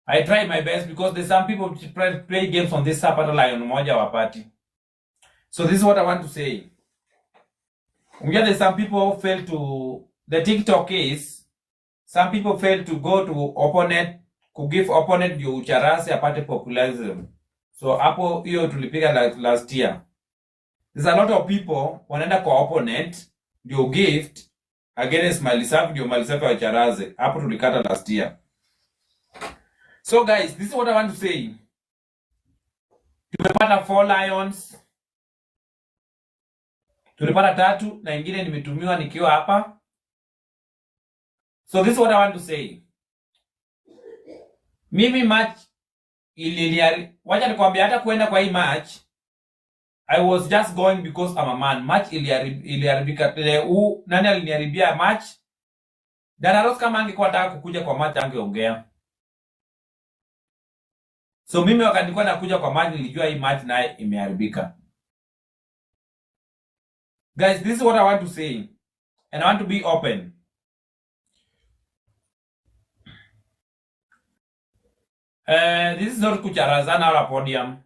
I try my best because there's some people who play games on this app at lion moja wapati. So this is what I want to say. There's some people who fail to the TikTok is some people fail to go to opponent to give opponent ndio ucharasi apate populism. So hapo hiyo tulipiga last year. There's a lot of people wanaenda kwa opponent ndio gift against Malisafi ndio Malisafi wacharaze. Hapo tulikata last year. So guys, this is what I want to say. Tumepata 4 lions. Tulipata 3 na ingine nimetumiwa nikiwa hapa. So this is what I want to say. Mimi match wacha nikwambia hata kuenda kwa hii match I was just going because I'm a man. Match iliharibika. Nani aliniharibia match? Danaros kama angekuwa nataka kukuja kwa match angeongea. So mimi wakati nilikuwa nakuja kwa match nilijua hii match naye imeharibika. Guys, this is what I want to say. And I want to be open. This is not kucharazana or a podium.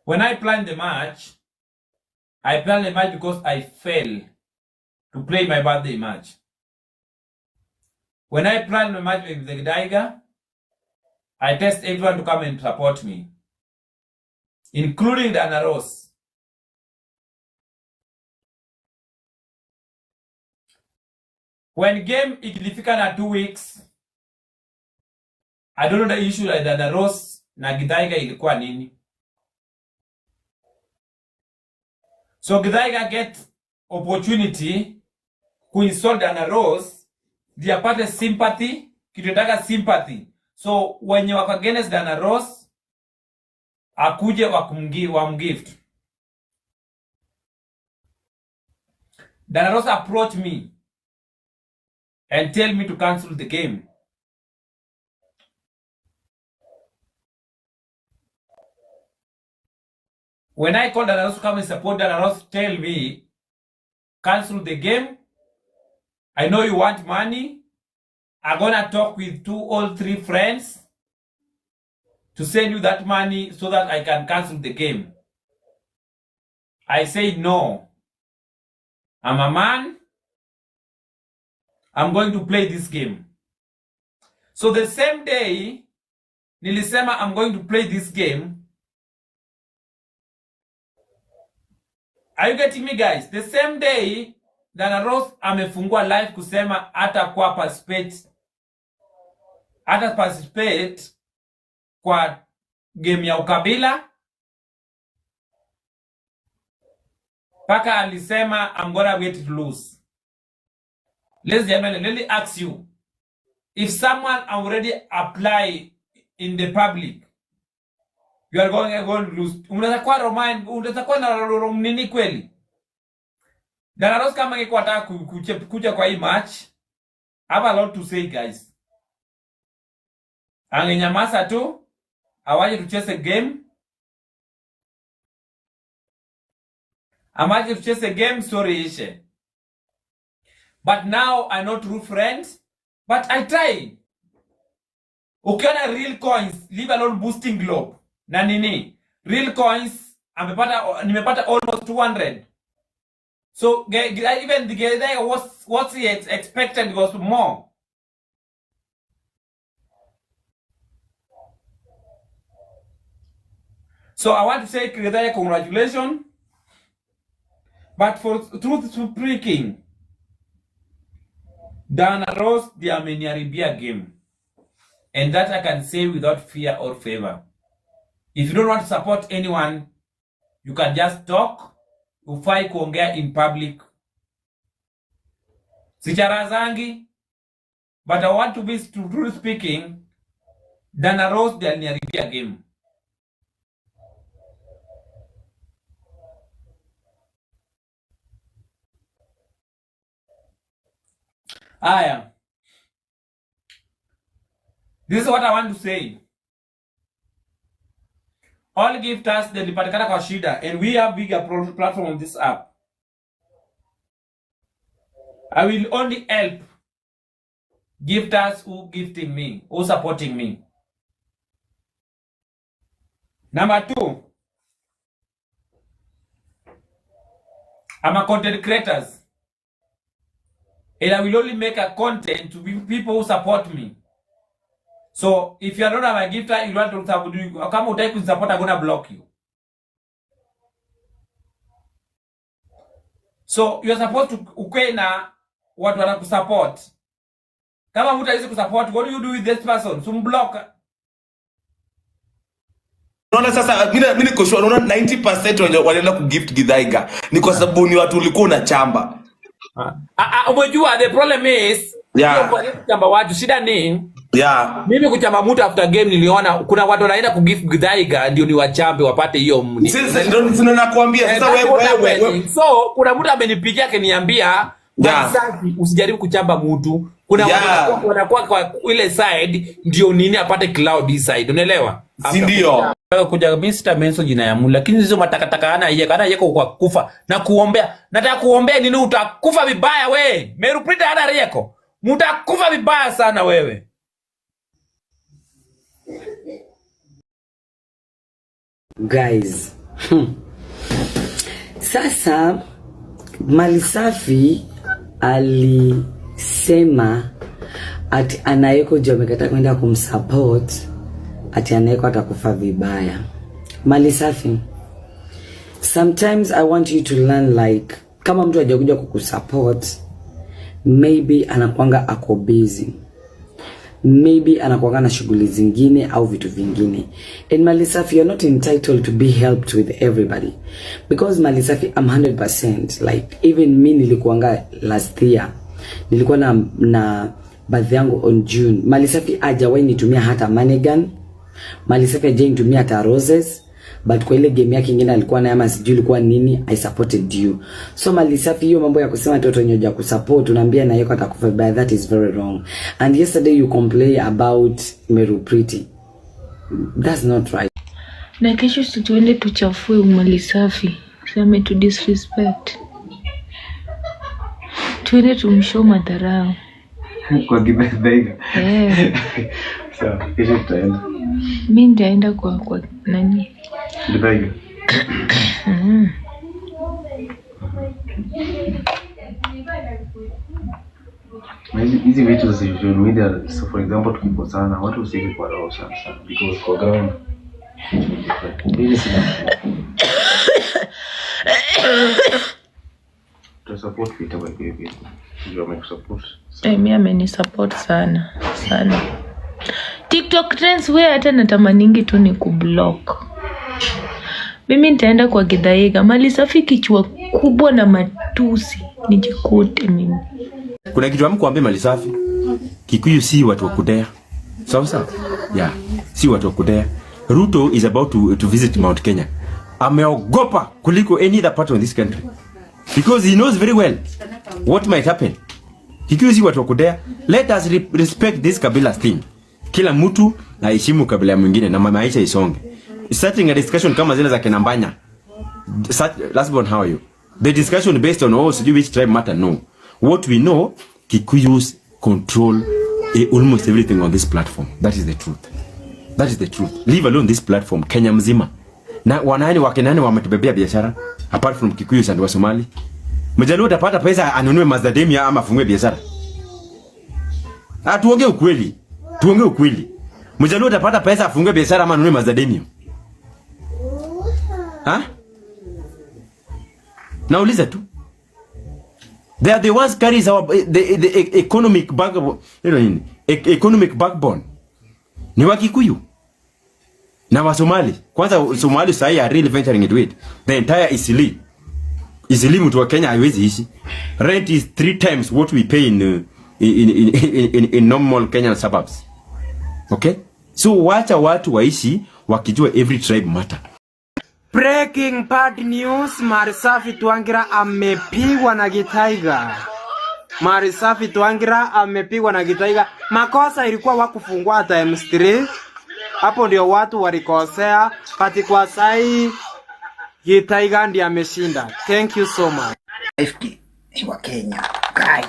When I planned the match, I planned the match because I failed to play my birthday match. When I planned my match with the Githaiga, I test everyone to come and support me, including the Anaros. When game ikilifika na 2 weeks, I don't know the issue like the Anaros na Githaiga ilikuwa nini. So Githaiga get opportunity kuinstall the Anaros ndio apate sympathy, kitotaka sympathy. So wenye wako against the Anaros akuje wamgift. The Anaros approach me and tell me to cancel the game. When I called Danaros to come and support, Danaros tell me, cancel the game. I know you want money. I'm gonna talk with 2 or 3 friends to send you that money so that I can cancel the game. I said no. I'm a man. I'm going to play this game. So the same day, nilisema I'm going to play this game. Are you getting me, guys? The same day, Danaros amefungua live kusema hata participate kwa game ya ukabila. Paka alisema I'm gonna wait to lose. Ladies and gentlemen, let me ask you. If someone already apply in the public, you are going to lose. Unaweza kuwa na nini kweli? Danaros kama angekuwa anataka kuja kwa hii match, I have a lot to say, guys. Angenyamaza tu, awaje tucheze game. Amaje tucheze game, story ishe. But now I know true friends, but I try. Ukiona real coins, leave alone boosting globe. Na nini? Real coins, nimepata almost 200. So even the guy what he expected was more. So I want to say Githaiga, congratulations. But for truth speaking, Danaros they ameniharibia game. And that I can say without fear or favor. If you don't want to support anyone, you can just talk. Ufai kuongea in public. Sicharazangi. But I want to be truly speaking, Danaros they aliniharibia game. Aya. This is what I want to say. All gifters delipatikana kwa shida, and we have bigger platform on this app. I will only help gifters who gifting me, who supporting me. Number 2, I'm a content creators. And I will only make a content to people who support me. So if you are not my gifter, you want to support you. Come utaki kunisupport, I'm gonna block you. So you are supposed to ukwe na watu wanakusupport. Kama mtu hawezi kusupport, what do you do with this person? Block. Unaona sasa mimi niko sure unaona 90% wanaenda kugift Githaiga ni kwa sababu ni watu ulikuwa unachamba. Umejua the problem is kwa kuchamba watu shida ni mimi kuchamba mtu after game niliona kuna watu wanaenda kugift Githaiga ndio ni wachambe wapate hiyo mni. Sasa ndio nakwambia sasa wewe. So kuna mtu amenipigia akiniambia Malisafi usijaribu kuchamba mtu. Kuna watu wanakuwa kwa ile side ndio nini apate cloud hii side. Unaelewa? Si ndio? Kuja Mr. Menso jina ya Mungu lakini hizo matakataka ana yeko kwa kufa na kuombea. Nataka kuombea nini utakufa vibaya we. Meruprita hana yeko. Mutakufa vibaya sana wewe. Guys. Sasa Malisafi alisema ati anayeko jomekata kwenda kumsupport ati anayeko atakufa vibaya. Malisafi, sometimes I want you to learn like kama mtu hajakuja kukusupport maybe anakuanga ako busy, maybe anakuanga na shughuli zingine au vitu vingine. And Malisafi, you're not entitled to be helped with everybody because Malisafi, I'm 100% like even me nilikuanga last year nilikuwa na birthday yangu on June. Malisafi hajawahi nitumia hata money gun. Malisafi hajawahi nitumia hata roses, but kwa ile game yake nyingine alikuwa na ama sijui ilikuwa nini, I supported you. So Malisafi, hiyo mambo ya kusema watoto nyoja kusupport unaambia na yako atakufa by that is very wrong. And yesterday you complain about Meru Pretty. That's not right. Na kesho situende tuchafue Malisafi. Sema to disrespect. Tuende tumshow madharau. Kwa Githaiga. Sawa, kesho tutaenda. Mimi nitaenda kwa nani? Githaiga. Hizi vitu za social media, so for example tukikosana watu usiki kwa roho sana because kwa ground to support people by people. You make support. Mimi amenisupport sana. TikTok trends wewe hata natamaningi tu ni kublock. Mimi nitaenda kwa Githaiga. Malisafi kichwa kubwa na matusi nijikute mimi. Kuna kitu amkuambia Malisafi, Kikuyu si watu wa kudea. Sawa? Yeah, si watu wa kudea. Ruto is about to visit Mount Kenya. Ameogopa kuliko any other part of this country. Because he knows very well what might happen. Kikuyu si watu wa kudea. Let us respect this kabila thing. Kila mtu aheshimu kabila mwingine na maisha isonge. Starting a discussion kama zile za Kinambanya. Last born, how are you? The discussion based on which tribe matter, no. What we know, Kikuyus control almost everything on this platform. That is the truth. Leave alone this platform, Kenya mzima. Na wanani wakenani wametubebea biashara apart from Kikuyus and Wasomali. Mjaluo utapata pesa anunue Mazdademia ama afungue biashara. Tuongee ukweli. Mjaluo utapata pesa afungue biashara ama anunue Mazdademia. Nauliza tu. They are the ones carries the economic backbone. Ni wa Kikuyu na wa Somali. Kwanza Somali sahi are really venturing into it. The entire Isili mtu wa Kenya haiwezi ishi. Rent is 3 times what we pay in normal Kenyan suburbs. Okay? So wacha watu waishi wakijua every tribe matter. Breaking bad news, Malisafi Twangira amepigwa na Githaiga. Malisafi Twangira amepigwa na Githaiga. Makosa ilikuwa wakufungua times 3. Hapo ndio watu walikosea, pati kwa sai Githaiga ndiye ameshinda. Thank you so much. Ni wa Kenya. Kai.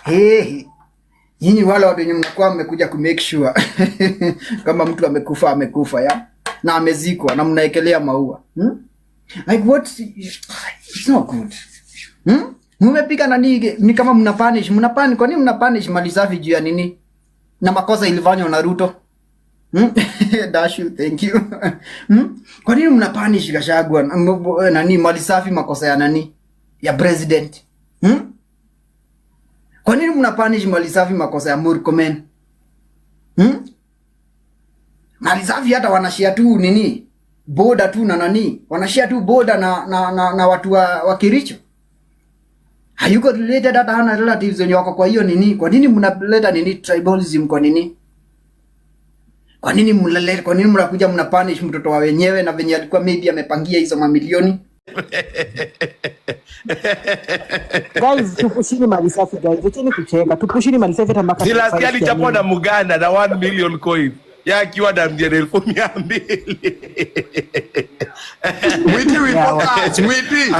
Hey. Nyinyi wale watu wenye mnakuwa mmekuja ku make sure kama mtu amekufa ya na amezikwa na mnaekelea maua. Like what? It's not good. Mmepiga nani ni kama mnapanish kwa nini mnapanish Malisafi juu ya nini? Na makosa ilifanywa na Ruto. Dashu, thank you. Kwa nini mnapanish Gachagua nani Malisafi makosa ya nani? Ya president. Kwa nini mnapanish Malisafi makosa ya Murkomen? Malisafi hata wanashia tu nini? Boda tu na nani? Wanashia tu boda na watu wa Kericho. Hayuko related hata hana relatives wenye wako kwa hiyo nini? Kwa nini mnaleta nini tribalism kwa nini? Kwa nini mnakuja mnapunish mtoto wa wenyewe na venye alikuwa maybe amepangia hizo mamilioni? Guys, tupushini Malisafi guys. Wacheni kucheka. Tupushini Malisafi hata mpaka. Sila si alichapwa na Muganda na 1 million coin. Ya akiwa na mjene 200,000. Mwiti.